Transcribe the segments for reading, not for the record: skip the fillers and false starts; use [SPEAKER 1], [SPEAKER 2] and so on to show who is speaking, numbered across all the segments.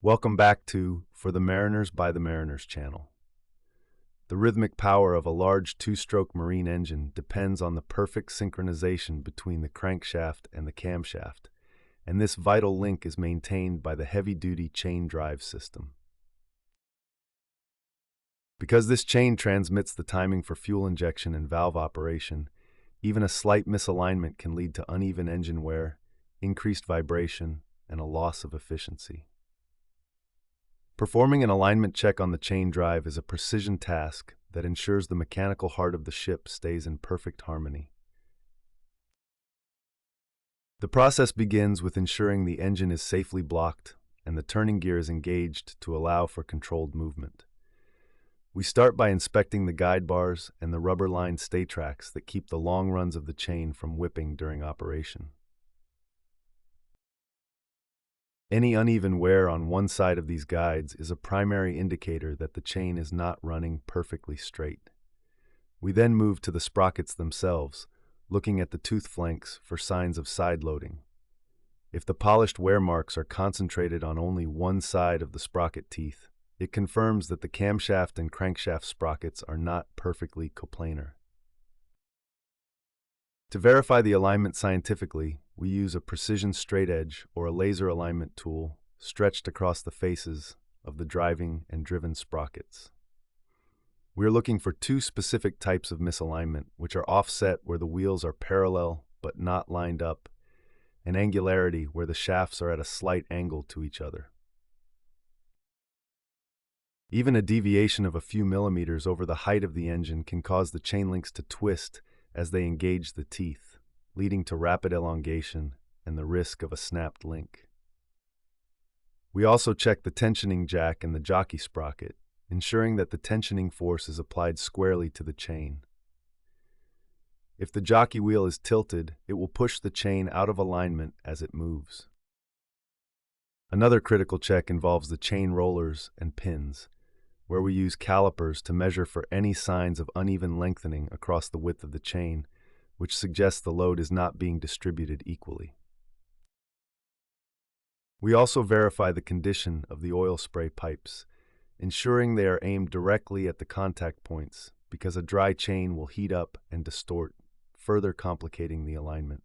[SPEAKER 1] Welcome back to For the Mariners by the Mariners channel. The rhythmic power of a large two-stroke marine engine depends on the perfect synchronization between the crankshaft and the camshaft, and this vital link is maintained by the heavy-duty chain drive system. Because this chain transmits the timing for fuel injection and valve operation, even a slight misalignment can lead to uneven engine wear, increased vibration, and a loss of efficiency. Performing an alignment check on the chain drive is a precision task that ensures the mechanical heart of the ship stays in perfect harmony. The process begins with ensuring the engine is safely blocked and the turning gear is engaged to allow for controlled movement. We start by inspecting the guide bars and the rubber-lined stay tracks that keep the long runs of the chain from whipping during operation. Any uneven wear on one side of these guides is a primary indicator that the chain is not running perfectly straight. We then move to the sprockets themselves, looking at the tooth flanks for signs of side loading. If the polished wear marks are concentrated on only one side of the sprocket teeth, it confirms that the camshaft and crankshaft sprockets are not perfectly coplanar. To verify the alignment scientifically, we use a precision straight edge or a laser alignment tool stretched across the faces of the driving and driven sprockets. We are looking for two specific types of misalignment, which are offset where the wheels are parallel but not lined up, and angularity where the shafts are at a slight angle to each other. Even a deviation of a few millimeters over the height of the engine can cause the chain links to twist as they engage the teeth, leading to rapid elongation and the risk of a snapped link. We also check the tensioning jack and the jockey sprocket, ensuring that the tensioning force is applied squarely to the chain. If the jockey wheel is tilted, it will push the chain out of alignment as it moves. Another critical check involves the chain rollers and pins, where we use calipers to measure for any signs of uneven lengthening across the width of the chain, which suggests the load is not being distributed equally. We also verify the condition of the oil spray pipes, ensuring they are aimed directly at the contact points because a dry chain will heat up and distort, further complicating the alignment.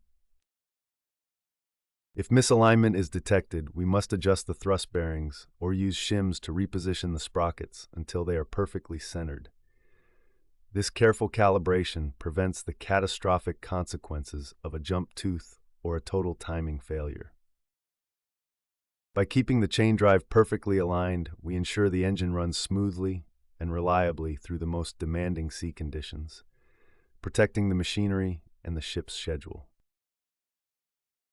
[SPEAKER 1] If misalignment is detected, we must adjust the thrust bearings or use shims to reposition the sprockets until they are perfectly centered. This careful calibration prevents the catastrophic consequences of a jump tooth or a total timing failure. By keeping the chain drive perfectly aligned, we ensure the engine runs smoothly and reliably through the most demanding sea conditions, protecting the machinery and the ship's schedule.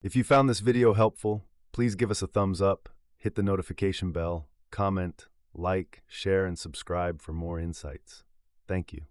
[SPEAKER 1] If you found this video helpful, please give us a thumbs up, hit the notification bell, comment, like, share, and subscribe for more insights. Thank you.